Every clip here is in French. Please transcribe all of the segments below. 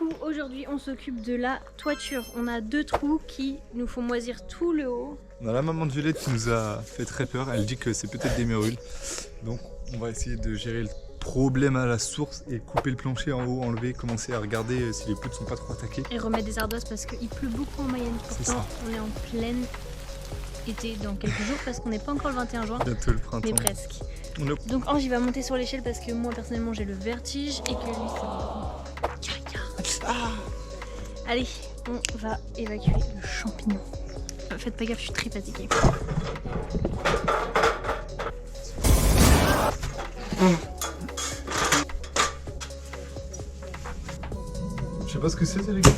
coup, aujourd'hui, on s'occupe de la toiture. On a 2 trous qui nous font moisir tout le haut. On a la maman de Violette qui nous a fait très peur. Elle dit que c'est peut-être des mérules. Donc, on va essayer de gérer le problème à la source et couper le plancher en haut, enlever, commencer à regarder si les poutres sont pas trop attaquées. Et remettre des ardoises parce qu'il pleut beaucoup en Mayenne. Pourtant, on est en pleine été dans quelques jours parce qu'on n'est pas encore le 21 juin. Bientôt le printemps. Mais presque. Donc Ange il va monter sur l'échelle parce que moi personnellement j'ai le vertige et que lui ça va. Allez, on va évacuer le champignon. Faites pas gaffe, je suis très fatiguée. Je sais pas ce que c'est les gars.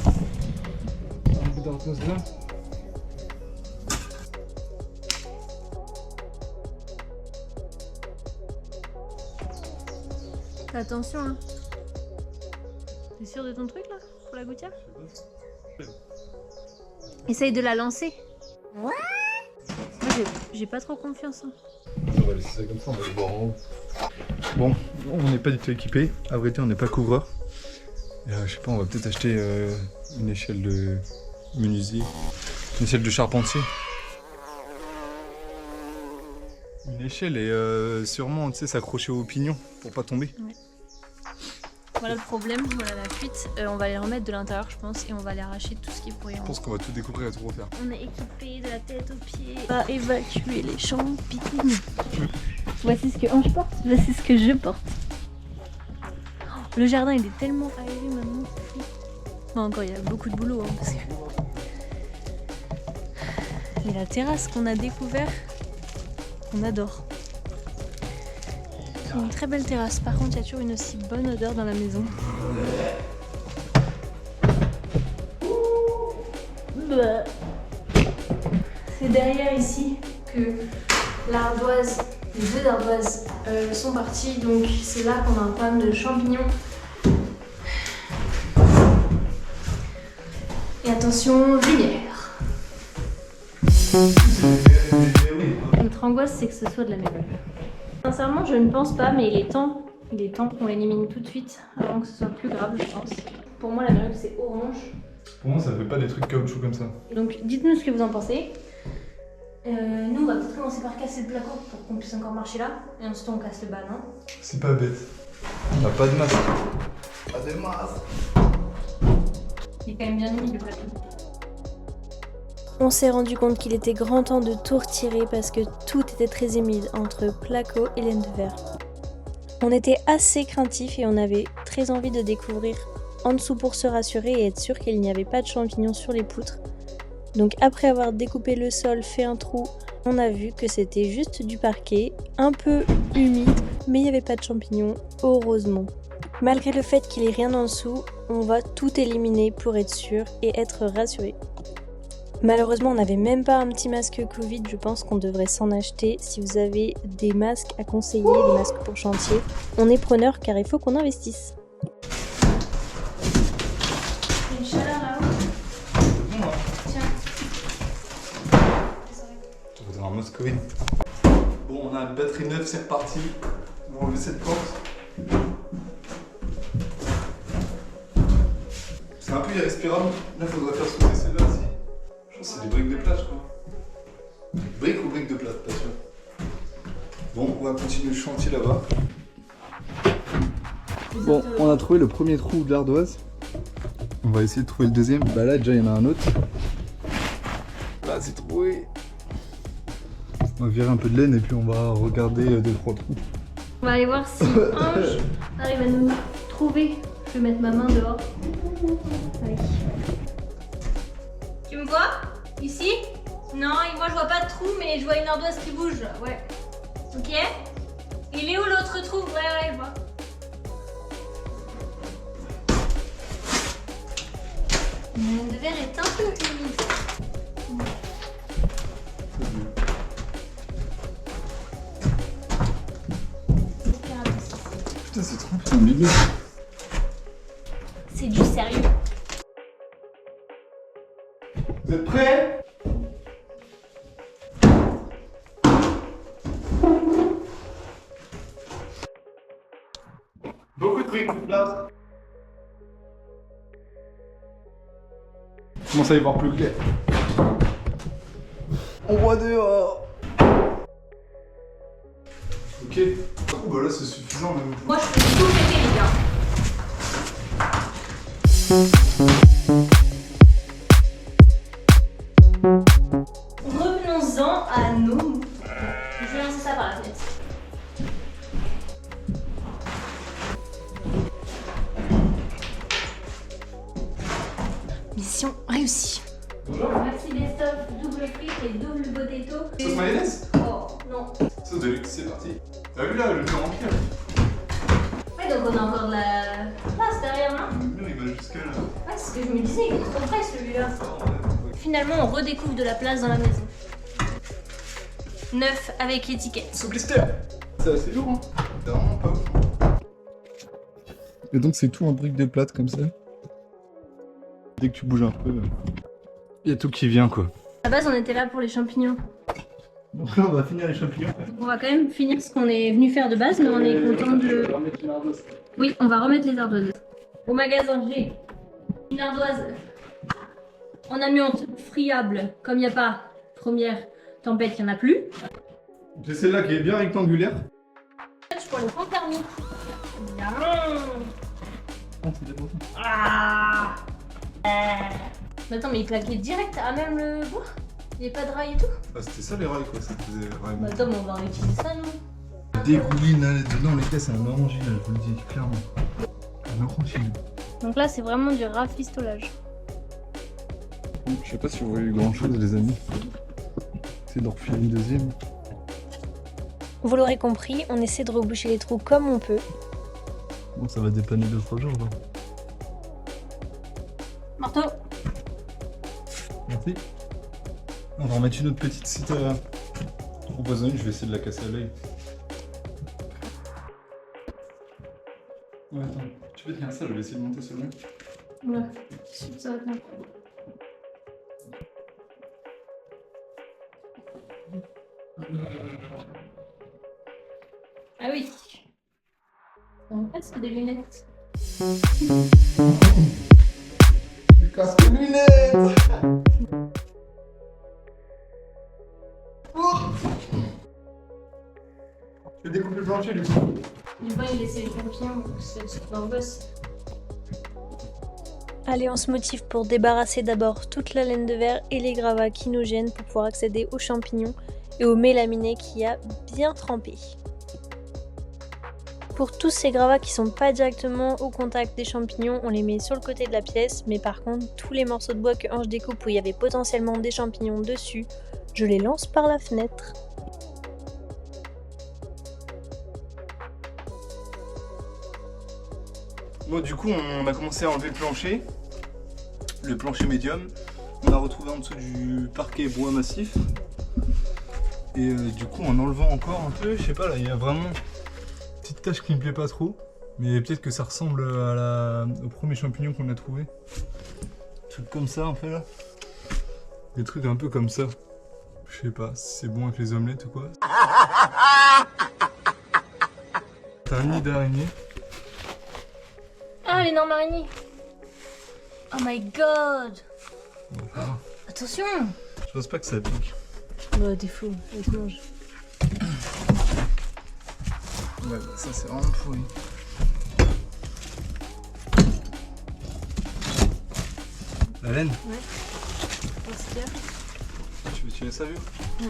Un peu d'ardoise là. Attention hein. T'es sûr de ton truc là pour la gouttière? Essaye de la lancer. Moi j'ai pas trop confiance. Hein. On va laisser ça comme ça, on va le voir en haut. Bon, on n'est pas du tout équipé. À vrai dire, on n'est pas couvreur. Je sais pas, on va peut-être acheter une échelle de menuisier, une échelle de charpentier. Une échelle et sûrement, tu sais, s'accrocher au pignon pour pas tomber. Ouais. Voilà le problème, voilà la fuite. On va les remettre de l'intérieur, je pense, et on va les arracher tout ce qui est pourri. Je pense qu'on va tout découvrir et tout refaire. On est équipé de la tête aux pieds. On va évacuer les champignons. Voici ce que Ange porte, voici ce que je porte. Le jardin il est tellement aéré maintenant, c'est fou. Bon, encore il y a beaucoup de boulot hein, parce que... Et la terrasse qu'on a découvert, on adore. C'est une très belle terrasse, par contre il y a toujours une aussi bonne odeur dans la maison. C'est derrière ici que l'ardoise, les œufs d'ardoise sont partis, donc c'est là qu'on a un problème de champignons. Et attention, lumière. Notre angoisse c'est que ce soit de la merde. Sincèrement je ne pense pas, mais il est temps qu'on l'élimine tout de suite avant que ce soit plus grave je pense. Pour moi la mérule c'est orange. Pour moi ça fait pas des trucs caoutchouc comme ça. Donc dites-nous ce que vous en pensez. Nous on va peut-être commencer par casser le placo pour qu'on puisse encore marcher là. Et ensuite on casse le bas, non? C'est pas bête. On n'a pas de masque. Pas de masque. Il est quand même bien humide le placo. On s'est rendu compte qu'il était grand temps de tout retirer parce que tout était très humide entre placo et laine de verre. On était assez craintifs et on avait très envie de découvrir en dessous pour se rassurer et être sûr qu'il n'y avait pas de champignons sur les poutres. Donc après avoir découpé le sol, fait un trou, on a vu que c'était juste du parquet, un peu humide, mais il n'y avait pas de champignons, heureusement. Malgré le fait qu'il n'y ait rien en dessous, on va tout éliminer pour être sûr et être rassuré. Malheureusement, on n'avait même pas un petit masque Covid, je pense qu'on devrait s'en acheter. Si vous avez des masques à conseiller, des masques pour chantier, on est preneur car il faut qu'on investisse. Il y a une chaleur là-haut. C'est bon là. Tiens. On va donner un masque Covid. Bon, on a une batterie neuve, c'est reparti. On va enlever cette porte. C'est un peu irrespirable. Là, il faudrait faire sauter celle-là aussi. Je pense que c'est des briques de plâtre, quoi. Briques ou briques de plâtre, pas sûr. Bon, on va continuer le chantier là-bas. Bon, on a trouvé le premier trou de l'ardoise. On va essayer de trouver le deuxième. Bah là, déjà, il y en a un autre. Là, c'est trouvé. On va virer un peu de laine et puis on va regarder 2-3 trous. On va aller voir si Ange arrive à nous trouver. Je vais mettre ma main dehors. Allez. Tu me vois? Ici? Non, moi je vois pas de trou, mais je vois une ardoise qui bouge. Ouais. Ok? Il est où l'autre trou? Ouais, je vois. La laine de verre est un peu humide. Putain, c'est trop humide. C'est du sérieux. Vous êtes prêts? Beaucoup de briques de plâtre. commence à y voir plus clair. On voit dehors. Ok. Oh bah là c'est suffisant même. Moi je fais tout péter les gars. Revenons-en à nous. Je vais lancer ça par la fenêtre. Mission réussie. Maxi best-of, double frites et double potato. Sauce mayonnaise? Oh non. Sauce de luxe, c'est parti. T'as vu là, le temps empire? Ouais, donc on a encore de la place derrière, non? Non, il va jusqu'à là. Ouais, c'est ce que je me disais, il est trop près celui-là. Ouais. Finalement, on redécouvre de la place dans la maison. Neuf avec l'étiquette. Sous blister. C'est assez lourd, hein. C'est vraiment pas ouf. Et donc c'est tout en briques de plate comme ça. Dès que tu bouges un peu, il y a tout qui vient quoi. À la base, on était là pour les champignons. Donc là on va finir les champignons. Donc on va quand même finir ce qu'on est venu faire de base, mais on est content de... Oui, on va remettre les ardoises. Au magasin, j'ai une ardoise en amiante friable. Comme il n'y a pas première tempête, il n'y en a plus. J'ai celle-là qui est bien rectangulaire. Je prends le fond thermique. Bien. C'est bon. Ah. Mais attends, mais il claquait direct à même le bois? Il n'y avait pas de rail et tout? Ah, c'était ça les rails quoi, ça faisait vraiment. Bah attends, mais on va réutiliser ça nous. Dégouline là, dedans les gars, c'est un orangine, je vous le dis clairement. Un orangine. Donc là, c'est vraiment du rafistolage. Je sais pas si vous voyez grand chose les amis. C'est d'en refiler une deuxième. Vous l'aurez compris, on essaie de reboucher les trous comme on peut. Bon, ça va dépanner 2-3 jours là. Marteau. Merci. On va remettre une autre petite cite empoisonnée, je vais essayer de la casser à l'œil. Ouais, attends, tu peux tenir ça, je vais essayer de monter celui-là. Ouais, ça va bien. Ah oui. On presque des lunettes. Du casque lunettes. Je vais découper le plancher du coup. Du coup, il laissait les champignons, c'est super boss. Allez, on se motive pour débarrasser d'abord toute la laine de verre et les gravats qui nous gênent pour pouvoir accéder aux champignons et au mélaminé qui a bien trempé. Pour tous ces gravats qui sont pas directement au contact des champignons, on les met sur le côté de la pièce, mais par contre, tous les morceaux de bois que Ange découpe où il y avait potentiellement des champignons dessus, je les lance par la fenêtre. Bon, du coup, on a commencé à enlever le plancher médium. On a retrouvé en dessous du parquet bois massif. Et du coup, en enlevant encore un peu, je sais pas, là, il y a vraiment une petite tache qui me plaît pas trop. Mais peut-être que ça ressemble au premier champignon qu'on a trouvé. Des trucs comme ça, en fait, là. Des trucs un peu comme ça. Je sais pas si c'est bon avec les omelettes ou quoi. T'as un nid d'araignée. Ah, l'énorme araignée. Oh my god. Bon, ça va. Attention. Je pense pas que ça pique. Bah, t'es fou, elle te mange. Ouais, bah ça c'est vraiment pourri. La laine? Ouais. On se tire. Tu veux tirer ça, vieux? Ouais.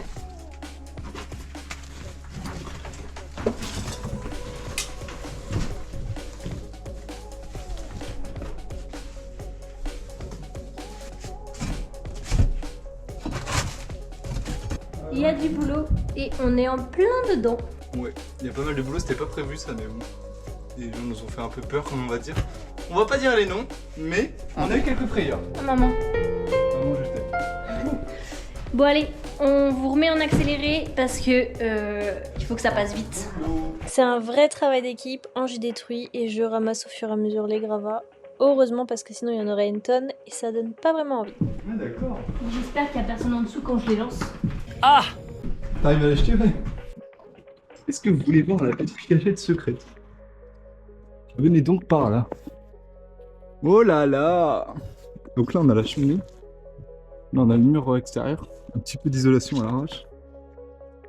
Il y a du boulot et on est en plein dedans. Ouais, il y a pas mal de boulot, c'était pas prévu ça, mais bon. Les gens nous ont fait un peu peur, comme on va dire. On va pas dire les noms, mais on a eu quelques frayeurs. Ah, maman. Maman, je t'aime. Bon, allez, on vous remet en accéléré parce que il faut que ça passe vite. C'est un vrai travail d'équipe, Ange détruit et je ramasse au fur et à mesure les gravats. Heureusement parce que sinon il y en aurait une tonne et ça donne pas vraiment envie. Ouais, d'accord. J'espère qu'il y a personne en dessous quand je les lance. Ah! T'arrives à l'acheter, ouais? Est-ce que vous voulez voir la petite cachette secrète? Venez donc par là. Oh là là! Donc là, on a la cheminée. Là, on a le mur extérieur. Un petit peu d'isolation à l'arrache.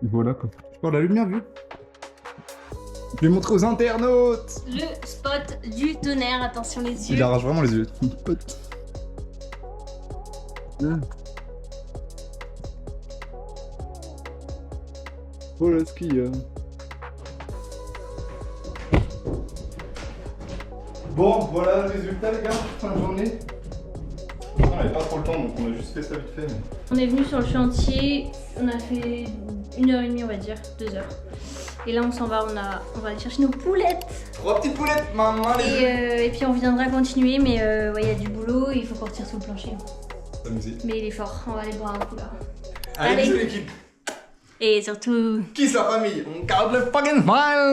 Et voilà quoi. Je parle de la lumière, vu. Je vais montrer aux internautes. Le spot du tonnerre, attention les yeux. Il arrache vraiment les yeux. Pote. Oh là, ski. Bon, voilà le résultat, les gars, fin de journée. On n'avait pas trop le temps, donc on a juste fait ça vite fait. Mais... On est venu sur le chantier, on a fait 1h30, on va dire, 2 heures. Et là, on s'en va, on va aller chercher nos poulettes. 3 petites poulettes, maman, Et puis on viendra continuer, mais ouais, il y a du boulot, il faut partir sous le plancher. S'amuser. Mais il est fort, on va aller boire un coup là. Allez, Allez. bisous l'équipe. Et surtout... Kiss la famille, on garde le fucking smile.